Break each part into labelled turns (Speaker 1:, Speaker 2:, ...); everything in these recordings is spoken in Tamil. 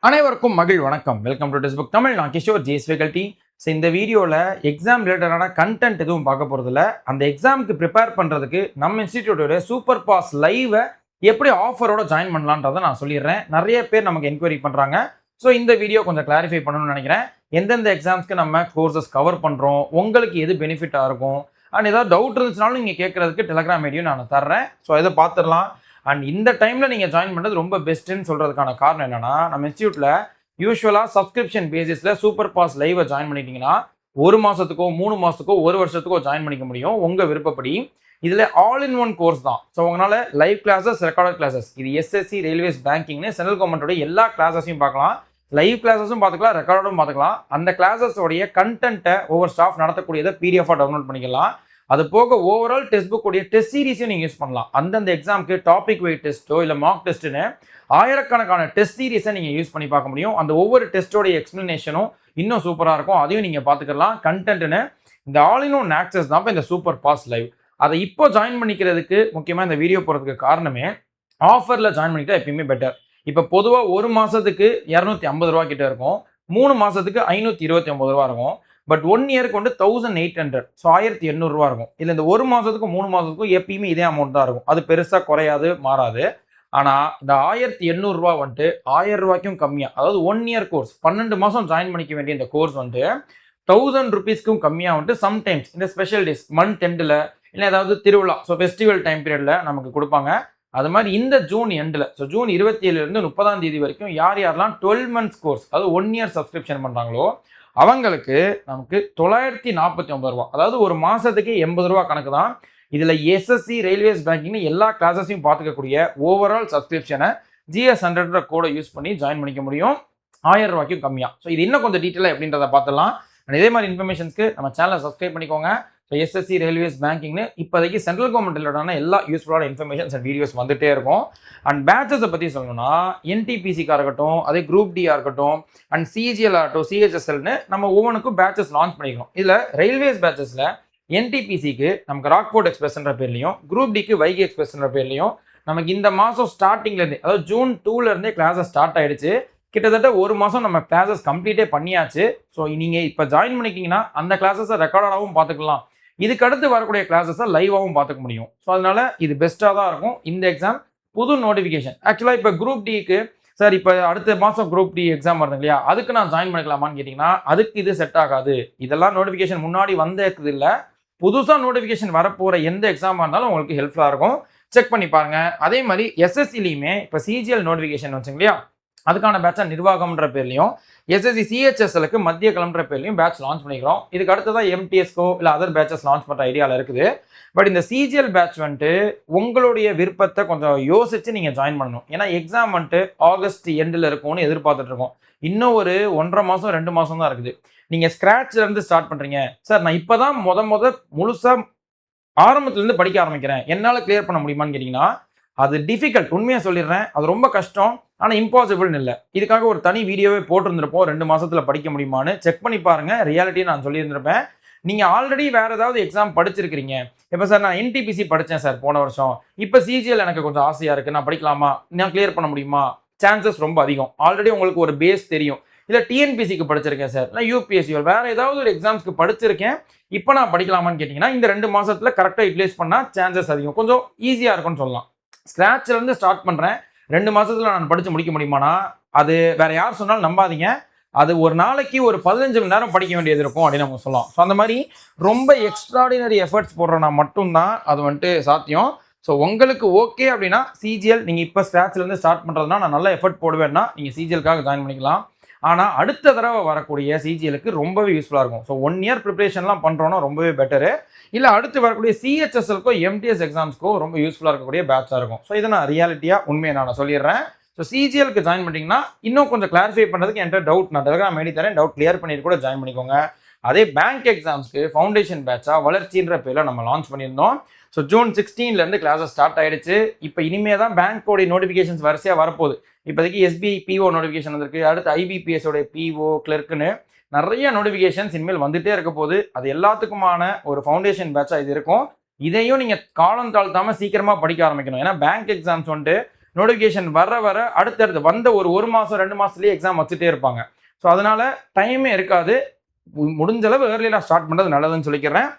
Speaker 1: அனைவருக்கும் மகிழ் வணக்கம். Welcome to test book Tamil. நான் கிஷோர் ஜேஸ் ஃபேக்கல்டி. ஸோ இந்த வீடியோவில் எக்ஸாம் ரிலேட்டடான கண்டென்ட் எதுவும் பார்க்க போகிறதில்ல. அந்த எக்ஸாமுக்கு ப்ரிப்பேர் பண்ணுறதுக்கு நம்ம இன்ஸ்டிடியூட்டோட சூப்பர் பாஸ் லைவை எப்படி ஆஃபரோட ஜாயின் பண்ணலான்றதை நான் சொல்லிடுறேன். நிறைய பேர் நமக்கு என்கொயரி பண்ணுறாங்க. ஸோ இந்த வீடியோ கொஞ்சம் கிளாரிஃபை பண்ணணும்னு நினைக்கிறேன். எந்தெந்த எக்ஸாம்ஸ்க்கு நம்ம கோர்சஸ் கவர் பண்ணுறோம், உங்களுக்கு எது பெனிஃபிட்டாக இருக்கும், அண்ட் ஏதாவது டவுட் இருந்துச்சுனாலும் நீங்கள் கேட்குறதுக்கு டெலகிராம் ஐடியும் நான் தர்றேன். ஸோ இதை பார்த்துடலாம். அண்ட் இந்த டைமில் நீங்கள் ஜாயின் பண்ணுறது ரொம்ப பெஸ்ட்டுன்னு சொல்கிறதுக்கான காரணம் என்னென்னா, நம்ம இன்ஸ்டியூட்டில் யூஸ்வலாக சப்ஸ்கிரிப்ஷன் பேசிஸில் சூப்பர் பாஸ் லைவை ஜாயின் பண்ணிட்டீங்கன்னா 1 மாதத்துக்கோ 3 மாதத்துக்கோ 1 வருஷத்துக்கோ ஜாயின் பண்ணிக்க முடியும் உங்கள் விருப்பப்படி. இதில் ஆல் இன் ஒன் கோர்ஸ் தான். ஸோ உங்களால் லைவ் கிளாஸஸ், ரெக்கார்டட் கிளாஸஸ், இது எஸ்எஸ்சி, ரயில்வேஸ், பேங்கிங்னு சென்ட்ரல் கவர்மெண்ட்டோட எல்லா கிளாஸஸையும் பார்க்கலாம். லைவ் கிளாஸஸும் பார்த்துக்கலாம், ரெக்கார்டும் பார்த்துக்கலாம். அந்த கிளாஸஸோடைய கண்டென்ட்டை ஒவ்வொரு ஸ்டாஃப் நடத்தக்கூடியதை பிடிஎஃபாக டவுன்லோட் பண்ணிக்கலாம். அது போக ஓவரால் டெஸ்ட் புக்கோடைய டெஸ்ட் சீரீஸையும் நீங்கள் யூஸ் பண்ணலாம். அந்தந்த எக்ஸாமுக்கு டாபிக் வைட் டெஸ்ட்டோ இல்லை மார்க் டெஸ்ட்டுன்னு ஆயிரக்கணக்கான டெஸ்ட் சீரீஸை நீங்கள் யூஸ் பண்ணி பார்க்க முடியும். அந்த ஒவ்வொரு டெஸ்ட்டோடைய எக்ஸ்பிளனேஷனும் இன்னும் சூப்பராக இருக்கும். அதையும் நீங்கள் பார்த்துக்கலாம். கண்டென்ட்னு இந்த ஆல் இன் ஒன் ஆக்சஸ் தான் இப்போ இந்த சூப்பர் பாஸ் லைவ். அதை இப்போ ஜாயின் பண்ணிக்கிறதுக்கு முக்கியமாக இந்த வீடியோ போகிறதுக்கு காரணமே, ஆஃபரில் ஜாயின் பண்ணிக்கிட்டால் எப்பயுமே பெட்டர். இப்போ பொதுவாக 1 மாதத்துக்கு 250 ரூபா கிட்ட இருக்கும், 3 மாதத்துக்கு 529 ரூபா இருக்கும். பட் 1 இயருக்கு வந்து 1800, ஸோ 1800 ரூபா இருக்கும். இல்லை இந்த 1 மாதத்துக்கும் 3 மாதத்துக்கும் எப்பயுமே இதே அமௌண்ட் தான் இருக்கும். அது பெருசாக குறையாது, மாறாது. ஆனால் இந்த 1800 ரூபா வந்துட்டு 1000 ரூபாய்க்கும் கம்மியாக, அதாவது 1 இயர் கோர்ஸ் 12 மாதம் ஜாயின் பண்ணிக்க வேண்டிய இந்த கோர்ஸ் வந்துட்டு 1000 ருபீஸ்க்கும் கம்மியாக வந்துட்டு சம்டைம்ஸ் இந்த ஸ்பெஷல் டேஸ், மந்த் எண்டில் இல்லை ஏதாவது திருவிழா, ஸோ ஃபெஸ்டிவல் டைம் பீரியடில் நமக்கு கொடுப்பாங்க. அது மாதிரி இந்த ஜூன் எண்டில், ஸோ ஜூன் 27 30ஆம் தேதி வரைக்கும் யார் யாரெல்லாம் 12 மந்த்ஸ் கோர்ஸ், அதாவது 1 இயர் சப்ஸ்கிரிப்ஷன் பண்ணுறாங்களோ அவங்களுக்கு நமக்கு 949 ரூபா, அதாவது ஒரு மாதத்துக்கு 80 ரூபா கணக்கு தான். இதில் எஸ்எஸ்சி, ரயில்வேஸ், பேங்கிங்னு எல்லா கிளாஸஸையும் பார்த்துக்கக்கூடிய ஓவரால் சப்ஸ்கிரிப்ஷனை GS100 கோடை யூஸ் பண்ணி ஜாயின் பண்ணிக்க முடியும் 1000 ரூபாய்க்கும் கம்மியாக. ஸோ இது இன்னும் கொஞ்சம் டீட்டெயிலாக எப்படின்றத பார்த்துலாம். இதே மாதிரி இன்ஃபர்மேஷன்ஸ்க்கு நம்ம சேனலை சப்ஸ்கிரைப் பண்ணிக்கோங்க. ஸோ எஸ்எஸ்சி, ரயில்வேஸ், பேங்கிங்னு இப்போதைக்கு சென்ட்ரல் கவர்மெண்ட் ரிலேட்டான எல்லா யூஸ்ஃபுல்லான இன்ஃபர்மேஷன்ஸ் அண்ட் வீடியோஸ் வந்துகிட்டே இருக்கும். அண்ட் பேட்சஸை பற்றி சொல்லணும்னா, என்டிபிசிக்காக இருக்கட்டும், அதே குரூப் டியாக இருக்கட்டும், அண்ட் சிஜிஎல் ஆகட்டும், சிஹெச்எஸ்எல்னு நம்ம ஒவ்வொன்றுக்கும் பேட்சஸ் லான்ச் பண்ணிக்கிறோம். இதில் ரயில்வேஸ் பேட்சஸில் என்டிபிசிக்கு நமக்கு ராக்போர்ட் எக்ஸ்பிரஸ்ன்ற பேர்லையும், குரூப் டிக்கு வைகை எக்ஸ்பிரஸ்ன்ற பேர்லையும் நமக்கு இந்த மாதம் ஸ்டார்டிங்லேருந்து, அதாவது ஜூன் 2லேருந்தே கிளாஸஸ் ஸ்டார்ட் ஆகிடுச்சு. கிட்டத்தட்ட 1 மாதம் நம்ம கிளாஸஸ் கம்ப்ளீட்டே பண்ணியாச்சு. ஸோ நீங்கள் இப்போ ஜாயின் பண்ணிக்கிங்கன்னா அந்த கிளாஸஸை ரெக்கார்டாகவும் பார்த்துக்கலாம், இதுக்கு அடுத்து வரக்கூடிய கிளாஸஸை லைவாகவும் பார்த்துக்க முடியும். ஸோ அதனால இது பெஸ்ட்டாக தான் இருக்கும். இந்த எக்ஸாம் புது நோட்டிஃபிகேஷன். ஆக்சுவலாக இப்போ குரூப் டிக்கு சார் இப்போ அடுத்த மாதம் குரூப் டி எக்ஸாம் வருது இல்லையா, அதுக்கு நான் ஜாயின் பண்ணிக்கலாமான்னு கேட்டிங்கன்னா அதுக்கு இது செட் ஆகாது. இதெல்லாம் நோட்டிஃபிகேஷன் முன்னாடி வந்தது இல்லை, புதுசாக நோட்டிஃபிகேஷன் வரப்போகிற எந்த எக்ஸாமாக இருந்தாலும் உங்களுக்கு ஹெல்ப்ஃபுல்லாக இருக்கும். செக் பண்ணி பாருங்கள். அதே மாதிரி எஸ்எஸ்சிலையுமே இப்போ சிஜிஎல் நோட்டிஃபிகேஷன் வச்சுங்க இல்லையா, அதுக்கான பேட்சா நிர்வாகம்ன்ற பேர்லையும், எஸ்எஸ்சி சிஹெச்எஸ்எலுக்கு மத்திய கிளம்புற பேர்லையும் பேட்ச் லான்ச் பண்ணிக்கிறோம். இதுக்கு அடுத்ததான் எம்டிஎஸ்கோ இல்லை அதர் பேட்சஸ் லான்ச் பண்ணுற ஐடியாவில் இருக்குது. பட் இந்த சிஜிஎல் பேட்ச் வந்துட்டு உங்களுடைய விருப்பத்தை கொஞ்சம் யோசிச்சு நீங்கள் ஜாயின் பண்ணணும். ஏன்னா எக்ஸாம் வந்துட்டு ஆகஸ்ட் எண்டில் இருக்கும்னு எதிர்பார்த்துட்டு இருக்கோம். இன்னும் ஒரு 1.5 மாதம் 2 மாதம் தான் இருக்குது. நீங்கள் ஸ்க்ராட்ச்லேருந்து ஸ்டார்ட் பண்ணுறீங்க, சார் நான் இப்போ தான் முழுசாக ஆரம்பத்துலேருந்து படிக்க ஆரம்பிக்கிறேன், என்னால் கிளியர் பண்ண முடியுமான்னு கேட்டிங்கன்னா அது டிஃபிகல்ட். உண்மையாக சொல்லிடுறேன், அது ரொம்ப கஷ்டம். ஆனால் இம்பாசிபிள்னு இல்லை. இதுக்காக ஒரு தனி வீடியோவே போட்டிருந்திருப்போம், 2 மாதத்தில் படிக்க முடியுமான்னு. செக் பண்ணி பாருங்கள். ரியாலிட்டியை நான் சொல்லியிருந்திருப்பேன். நீங்கள் ஆல்ரெடி வேறு ஏதாவது எக்ஸாம் படிச்சிருக்கிறீங்க, இப்போ சார் நான் என்டிபிசி படித்தேன் சார் போன வருஷம், இப்போ சிஜிஎல் எனக்கு கொஞ்சம் ஆசையாக இருக்குது, நான் படிக்கலாமா, நான் கிளியர் பண்ண முடியுமா, சான்சஸ் ரொம்ப அதிகம். ஆல்ரெடி உங்களுக்கு ஒரு பேஸ் தெரியும். இல்லை டிஎன்பிசிக்கு படிச்சிருக்கேன் சார், இல்லை யூபிஎஸ்சி வேறு ஏதாவது ஒரு எக்ஸாம்ஸ்க்கு படிச்சிருக்கேன், இப்போ நான் படிக்கலாமான்னு கேட்டிங்கன்னா இந்த 2 மாதத்தில் கரெக்டாக யூட்டிலைஸ் பண்ணால் சான்சஸ் அதிகம், கொஞ்சம் ஈஸியாக இருக்கும்னு சொல்லலாம். ஸ்க்ராட்ச்லேருந்து ஸ்டார்ட் பண்ணுறேன், 2 மாதத்தில் நான் படித்து முடிக்க முடியுமானா அது வேறு யார் சொன்னாலும் நம்பாதீங்க. அது ஒரு நாளைக்கு ஒரு 15 மணி நேரம் படிக்க வேண்டியது இருக்கும் அப்படின்னு நம்ம சொல்லலாம். ஸோ அந்த மாதிரி ரொம்ப எக்ஸ்ட்ராடினரி எஃபர்ட்ஸ் போடுறோன்னா மட்டும்தான் அது வந்துட்டு சாத்தியம். ஸோ உங்களுக்கு ஓகே அப்படின்னா சிஜிஎல் நீங்கள் இப்போ ஸ்க்ராட்ச்லேருந்து ஸ்டார்ட் பண்ணுறதுனா நான் நல்ல எஃபர்ட் போடுவேன்னா நீங்கள் சிஜிஎலுக்காக ஜாயின் பண்ணிக்கலாம். ஆனால் அடுத்த தடவை வரக்கூடிய சிஜிஎலுக்கு ரொம்பவே யூஸ்ஃபுல்லாக இருக்கும். ஸோ 1 இயர் ப்ரிப்பரேஷன்லாம் பண்ணுறோன்னா ரொம்பவே பெட்டரு. இல்லை அடுத்து வரக்கூடிய சிஹெச்எஸ்எல்க்கோ எம்டிஎஸ் எக்ஸாம்ஸ்க்கோ ரொம்ப யூஸ்ஃபுல்லாக இருக்கக்கூடிய பேட்சாக இருக்கும். ஸோ இதை நான் ரியாலிட்டியாக உண்மையை நான் சொல்லிடுறேன். ஸோ சிஜிஎலுக்கு ஜாயின் பண்ணிட்டீங்கன்னா இன்னும் கொஞ்சம் கிளாரிஃபை பண்ணுறதுக்கு என்கிட்ட டவுட் நான் டெலகிராம் ஐடி தரேன், டவுட் கிளியர் பண்ணிட்டு கூட ஜாயின் பண்ணிக்கோங்க. அதே பேங்க் எக்ஸாம்ஸ்க்கு ஃபவுண்டேஷன் பேட்சாக வளர்ச்சின்ற பேரில் நம்ம லான்ச் பண்ணியிருந்தோம். ஸோ ஜூன் 16 கிளாஸஸ் ஸ்டார்ட் ஆகிடுச்சு. இப்போ இனிமேல் தான் பேங்க்கோடைய நோட்டிஃபிகேஷன்ஸ் வரிசையாக வரப்போகுது. இப்போதைக்கு எஸ்பிஐ பிஓ நோட்டிஃபிகேஷன் வந்திருக்கு, அடுத்து ஐபிபிஎஸோடைய பிஓ கிளர்க்குன்னு நிறைய நோட்டிஃபிகேஷன்ஸ் இனிமேல் வந்துகிட்டே இருக்க போகுது. அது எல்லாத்துக்குமான ஒரு ஃபவுண்டேஷன் பேட்சாக இது இருக்கும். இதையும் நீங்கள் காலம் தாழ்த்தாமல் சீக்கிரமாக படிக்க ஆரம்பிக்கணும். ஏன்னா பேங்க் எக்ஸாம்ஸ் வந்துட்டு நோட்டிஃபிகேஷன் வர அடுத்தடுத்து வந்த ஒரு மாதம் 2 மாதத்துலேயே எக்ஸாம் வச்சுட்டே இருப்பாங்க. ஸோ அதனால டைமே இருக்காது. முடிஞ்ச அளவு ஏர்லியாக ஸ்டார்ட் பண்ணுறது நல்லதுன்னு சொல்லிக்கிறேன்.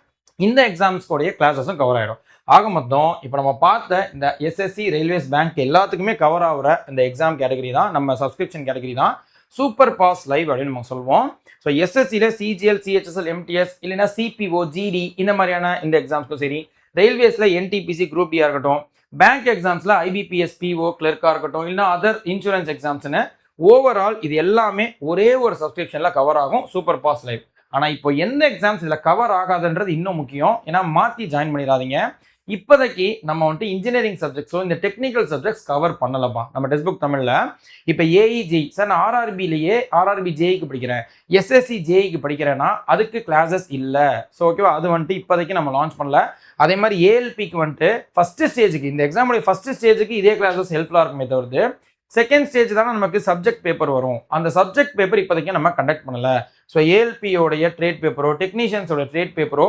Speaker 1: இந்த எக்ஸாம்ஸ்கோடைய கிளாஸஸும் கவர் ஆகிடும். ஆக மொத்தம் இப்போ நம்ம பார்த்த இந்த எஸ்எஸ்சி, ரயில்வேஸ், பேங்க் எல்லாத்துக்குமே கவர் ஆகிற இந்த எக்ஸாம் கேட்டகரி தான், நம்ம சப்ஸ்கிரிப்ஷன் கேட்டகரி தான் சூப்பர் பாஸ் லைவ் அப்படின்னு நம்ம சொல்லுவோம். ஸோ எஸ்எஸ்சியில் சிஜிஎல், சிஹெச்எஸ்எல், எம்டிஎஸ் இல்லைன்னா சிபிஓ, ஜிடி இந்த மாதிரியான இந்த எக்ஸாம்ஸ்க்கும் சரி, ரயில்வேஸில் என்டிபிசி, குரூப் டியாக இருக்கட்டும், பேங்க் எக்ஸாம்ஸில் ஐபிபிஎஸ், பிஓ, கிளர்க்காக இருக்கட்டும், இல்லைனா அதர் இன்சூரன்ஸ் எக்ஸாம்ஸ்னு ஓவரால் இது எல்லாமே ஒரே ஒரு சப்ஸ்கிரிப்ஷனில் கவர் ஆகும் சூப்பர் பாஸ் லைவ். ஆனால் இப்போ எந்த எக்ஸாம்ஸ் இதில் கவர் ஆகாதுன்றது இன்னும் முக்கியம். ஏன்னா மாற்றி ஜாயின் பண்ணிடாதீங்க. இப்போதைக்கு நம்ம வந்துட்டு இன்ஜினியரிங் சப்ஜெக்ட்ஸோ இந்த டெக்னிக்கல் சப்ஜெக்ட்ஸ் கவர் பண்ணலப்பா நம்ம டெக்ஸ்ட் புக் தமிழில். இப்போ ஏஇஜி சார், நான் ஆர்ஆர்பிலேயே ஆர்ஆர்பி ஜேஇக்கு படிக்கிறேன், எஸ்எஸ்சி ஜேஇக்கு படிக்கிறேன்னா அதுக்கு கிளாஸஸ் இல்லை. ஸோ ஓகேவா, அது வந்துட்டு இப்போதைக்கு நம்ம லான்ச் பண்ணல. அதே மாதிரி ஏஎல்பிக்கு வந்துட்டு ஃபஸ்ட்டு ஸ்டேஜுக்கு, இந்த எக்ஸாமுடைய ஃபஸ்ட்டு ஸ்டேஜுக்கு இதே கிளாஸஸ் ஹெல்ப்ஃபுல்லாக இருக்குமே தவிர்த்து செகண்ட் ஸ்டேஜ் தானே நமக்கு சப்ஜெக்ட் பேப்பர் வரும். அந்த சப்ஜெக்ட் பேப்பர் இப்போதைக்கு நம்ம கண்டக்ட் பண்ணலை. ஸோ ஏஎல்பியோடைய ட்ரேட் பேப்பரோ டெக்னீஷியன்ஸோட ட்ரேட் பேப்பரோ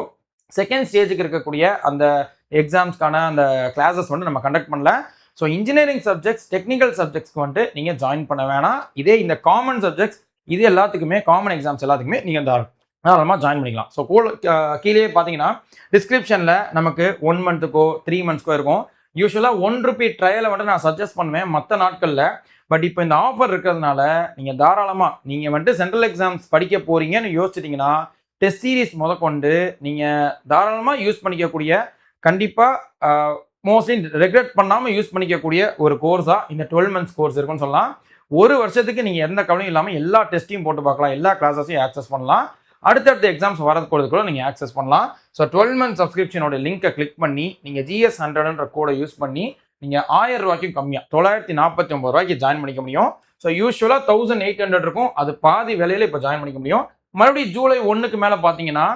Speaker 1: செகண்ட் ஸ்டேஜுக்கு இருக்கக்கூடிய அந்த எக்ஸாம்ஸ்க்கான அந்த கிளாஸஸ் வந்து நம்ம கண்டக்ட் பண்ணல. ஸோ இன்ஜினியரிங் சப்ஜெக்ட்ஸ், டெக்னிக்கல் சப்ஜெக்ட்ஸ்க்கு வந்துட்டு நீங்கள் ஜாயின் பண்ண வேணாம். இதே இந்த காமன் சப்ஜெக்ட்ஸ் இது எல்லாத்துக்குமே, காமன் எக்ஸாம்ஸ் எல்லாத்துக்குமே நீங்கள் தாராளமாக ஜாயின் பண்ணிக்கலாம். ஸோ கீழே பார்த்தீங்கன்னா டிஸ்கிரிப்ஷனில் நமக்கு 1 மந்த்துக்கோ 3 மந்த்ஸ்க்கோ இருக்கும். யூஸ்வலாக 1 ரூபி ட்ரையலை வந்துட்டு நான் சஜஸ்ட் பண்ணுவேன் மற்ற நாட்களில். பட் இப்போ இந்த ஆஃபர் இருக்கிறதுனால நீங்கள் தாராளமாக நீங்கள் வந்துட்டு சென்ட்ரல் எக்ஸாம்ஸ் படிக்க போகிறீங்கன்னு யோசிச்சிட்டிங்கன்னா டெஸ்ட் சீரீஸ் முதற்கொண்டு நீங்கள் தாராளமாக யூஸ் பண்ணிக்கக்கூடிய, கண்டிப்பாக மோஸ்ட்லி ரெக்ரெட் பண்ணாமல் யூஸ் பண்ணிக்கக்கூடிய ஒரு கோர்ஸாக இந்த 12 மந்த்ஸ் கோர்ஸ் இருக்குன்னு சொல்லலாம். ஒரு வருஷத்துக்கு நீங்கள் எந்த கவலையும் இல்லாமல் எல்லா டெஸ்ட்டையும் போட்டு பார்க்கலாம், எல்லா கிளாஸஸையும் ஆக்சஸ் பண்ணலாம். அடுத்தடுத்த எக்ஸாம்ஸ் வரதுக்கு நீங்கள் ஆக்சஸ் பண்ணலாம். ஸோ 12 மந்த் சப்ஸ்கிரிப்ஷனோட லிங்கை கிளிக் பண்ணி நீங்கள் GS100ன்ற கோடை யூஸ் பண்ணி நீங்கள் 1000 ரூபாய்க்கும் கம்மியாக 949 ரூபாய்க்கு ஜாயின் பண்ணிக்க முடியும். ஸோ யூஸ்வலாக 1800 இருக்கும், அது பாதி விலையில இப்போ ஜாயின் பண்ணிக்க முடியும். மறுபடியும் ஜூலை 1க்கு மேலே பார்த்தீங்கன்னா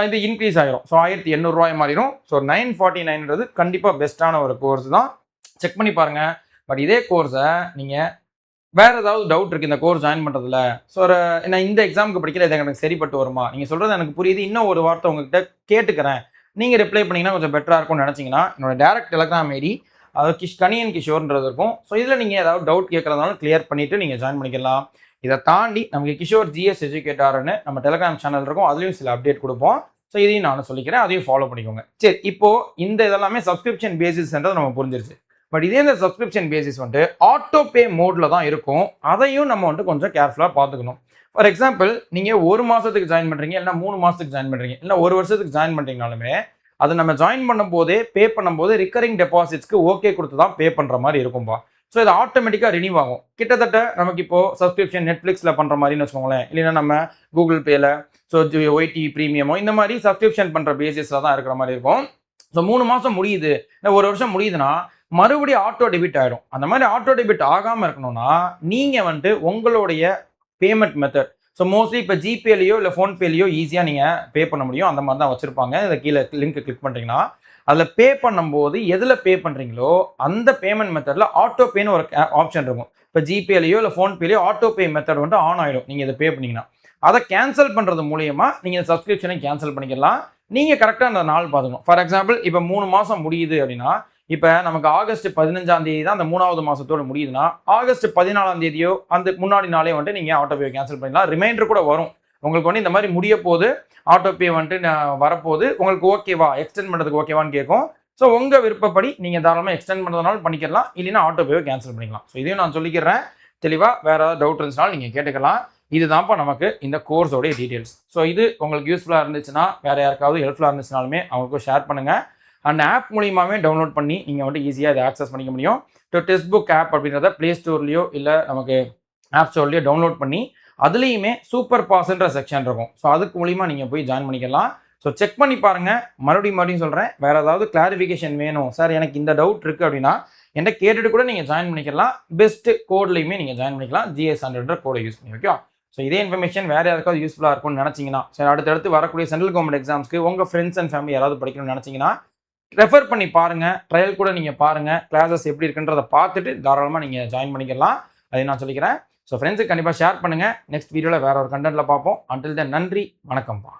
Speaker 1: இது இன்க்ரீஸ் ஆகிரும். ஸோ 1800 ரூபாய் மாறிடும். ஸோ 949ன்றது கண்டிப்பாக பெஸ்ட்டான ஒரு கோர்ஸ் தான், செக் பண்ணி பாருங்கள். பட் இதே கோர்ஸை நீங்கள் வேறு ஏதாவது டவுட் இருக்குது இந்த கோர்ஸ் ஜாயின் பண்ணுறதுல, ஸோ நான் இந்த எக்ஸாமுக்கு படிக்கிற இது எனக்கு சரிப்பட்டு வருமா, நீங்கள் சொல்கிறது எனக்கு புரியுது, இன்னும் ஒரு வார்த்தை உங்ககிட்ட கேட்டுக்கிறேன், நீங்கள் ரிப்ளை பண்ணிங்கன்னா கொஞ்சம் பெட்டராக இருக்கும்னு நினச்சிங்கன்னா என்னோட டேரக்ட் டெலகிராம் ஐடி, அதாவது கணியன் கிஷோர்ன்றது இருக்கும். ஸோ இதில் நீங்கள் ஏதாவது டவுட் கேட்குறதுனாலும் கிளியர் பண்ணிவிட்டு நீங்கள் ஜாயின் பண்ணிக்கலாம். இதை தாண்டி நமக்கு கிஷோர் ஜிஎஸ் எஜுகேட்டர்னு நம்ம டெலகிராம் சேனல் இருக்கும், அதுலேயும் சில அப்டேட் கொடுப்போம். ஸோ இதையும் நானும் சொல்லிக்கிறேன், அதையும் ஃபாலோ பண்ணிக்கோங்க. சரி, இப்போது இந்த இதெல்லாமே சப்ஸ்கிரிப்ஷன் பேசிஸ்ன்றது நம்ம புரிஞ்சிருச்சு. பட் இதே இந்த சப்ஸ்கிரிப்ஷன் பேசிஸ் வந்துட்டு ஆட்டோ பே மோடில் தான் இருக்கும். அதையும் நம்ம வந்துட்டு கொஞ்சம் கேர்ஃபுல்லாக பார்த்துக்கணும். ஃபார் எக்ஸாம்பிள், நீங்கள் 1 மாதத்துக்கு ஜாயின் பண்ணுறீங்க, இல்லைனா 3 மாதத்துக்கு ஜாயின் பண்ணுறீங்க, இல்லை 1 வருஷத்துக்கு ஜாயின் பண்ணுறீங்கனாலுமே அதை நம்ம ஜாயின் பண்ணும்போதே பே பண்ணும்போது ரிக்கரிங் டெபாசிட்ஸ்க்கு ஓகே கொடுத்து தான் பே பண்ணுற மாதிரி இருக்கும்பா. ஸோ இது ஆட்டோமேட்டிக்காக ரினியூ ஆகும். கிட்டத்தட்ட நமக்கு இப்போது சப்ஸ்கிரிப்ஷன் நெட்ஃப்ளிக்ஸில் பண்ணுற மாதிரின்னு வச்சுக்கோங்களேன், இல்லைன்னா நம்ம கூகுள் பேயில், ஸோ ஒய்டி ப்ரீமியமோ இந்த மாதிரி சப்ஸ்கிரிப்ஷன் பண்ணுற பேசிஸில் தான் இருக்கிற மாதிரி இருக்கும். ஸோ 3 மாதம் முடியுது, இல்லை 1 வருஷம் முடியுதுன்னா மறுபடியும் ஆட்டோ டெபிட் ஆகிடும். அந்த மாதிரி ஆட்டோ டெபிட் ஆகாமல் இருக்கணும்னா நீங்கள் வந்துட்டு உங்களுடைய பேமெண்ட் மெத்தட், ஸோ மோஸ்ட்லி இப்போ ஜிபேலையோ இல்லை ஃபோன்பேலையோ ஈஸியாக நீங்கள் பே பண்ண முடியும். அந்த மாதிரி தான் வச்சுருப்பாங்க. இதை கீழே லிங்க் கிளிக் பண்ணுறீங்கன்னா அதில் பே பண்ணும்போது எதில் பே பண்ணுறீங்களோ அந்த பேமெண்ட் மெத்தடில் ஆட்டோ பேன்னு ஒரு ஆப்ஷன் இருக்கும். இப்போ ஜிபேலையோ இல்லை ஃபோன்பேலையோ ஆட்டோ பே மெத்தட் வந்துட்டு ஆன் ஆகிடும். நீங்கள் இதை பே பண்ணிங்கன்னா அதை கேன்சல் பண்ணுறது மூலியமாக நீங்கள் சப்ஸ்கிரிப்ஷனை கேன்சல் பண்ணிக்கலாம். நீங்கள் கரெக்டாக அந்த நாள் பார்த்துக்கணும். ஃபார் எக்ஸாம்பிள், இப்போ 3 மாதம் முடியுது அப்படின்னா, இப்போ நமக்கு ஆகஸ்ட் 15ஆம் தேதி தான் அந்த 3வது மாதத்தோடு முடியுதுன்னா, ஆகஸ்ட் 14ஆம் தேதியோ அந்த முன்னாடி நாளே வந்துட்டு நீங்கள் ஆட்டோ பே கேன்சல் பண்ணிக்கலாம். ரிமைண்டர் கூட வரும் உங்களுக்கு வந்து இந்த மாதிரி முடிய போது ஆட்டோ பே வந்துட்டு வரப்போது, உங்களுக்கு ஓகேவா, எக்ஸ்டெண்ட் பண்ணுறதுக்கு ஓகேவான்னு கேட்கும். ஸோ உங்கள் விருப்பப்படி நீங்கள் தாராளமாக எக்ஸ்டெண்ட் பண்ணுறதுனால பண்ணிக்கலாம், இல்லைன்னா ஆட்டோ பேவை கேன்சல் பண்ணிக்கலாம். ஸோ இதையும் நான் சொல்லிக்கிறேன் தெளிவாக. வேறு ஏதாவது டவுட் இருந்துச்சுனாலும் நீங்கள் கேட்டுக்கலாம். இதுதான்ப்பா நமக்கு இந்த கோர்ஸோடைய டீட்டெயில்ஸ். ஸோ இது உங்களுக்கு யூஸ்ஃபுல்லாக இருந்துச்சுன்னா, வேறு யாருக்காவது ஹெல்ப்ஃபுல்லாக இருந்துச்சுனாலுமே அவங்களுக்கும் ஷேர் பண்ணுங்கள். அந்த ஆப் மூலியமாகவே டவுன்லோட் பண்ணி நீங்கள் வந்துட்டு ஈஸியாக இதை ஆக்சஸ் பண்ணிக்க முடியும். ஸோ டெக்ஸ்ட் புக் ஆப் அப்படின்றத ப்ளே ஸ்டோர்லேயோ இல்லை நமக்கு ஆப் ஸ்டோர்லேயோ டவுன்லோட் பண்ணி அதுலேயுமே சூப்பர் பாஸ்ன்ற செக்ஷன் இருக்கும். ஸோ அதுக்கு மூலிமா நீங்கள் போய் ஜாயின் பண்ணிக்கலாம். ஸோ செக் பண்ணி பாருங்கள். மறுபடியும் சொல்கிறேன், வேறு ஏதாவது கிளாரிஃபிகேஷன் வேணும் சார், எனக்கு இந்த டவுட் இருக்குது அப்படின்னா என்கிட்ட கேட்டுட்டு கூட நீங்கள் ஜாயின் பண்ணிக்கலாம். பெஸ்ட்டு கோட்லையுமே நீங்கள் ஜாயின் பண்ணிக்கலாம், GS100 கோடை யூஸ் பண்ணி. ஓகே, ஸோ இதே இன்ஃபர்மேஷன் வேறு யாருக்காவது யூஸ்ஃபுல்லாக இருக்கும்னு நினச்சிங்கன்னா, சரி அடுத்தடுத்து வரக்கூடிய சென்ட்ரல் கவர்மெண்ட் எக்ஸாம்ஸ்க்கு உங்கள் ஃப்ரெண்ட்ஸ் அண்ட் ஃபேமிலி யாராவது படிக்கணும்னு நினச்சிங்கன்னா ரெஃபர் பண்ணி பாருங்கள். ட்ரையல் கூட நீங்கள் பாருங்கள், கிளாஸஸ் எப்படி இருக்குன்றதை பார்த்துட்டு தாராளமாக நீங்கள் ஜாயின் பண்ணிக்கலாம். அதை நான் சொல்லிக்கிறேன். ஸோ ஃப்ரெண்ட்ஸுக்கு கண்டிப்பாக ஷேர் பண்ணுங்கள். நெக்ஸ்ட் வீடியோவில் வேறு ஒரு கண்டென்ட்டில் பார்ப்போம். அன்டில் தென் நன்றி, வணக்கம்ப்பா.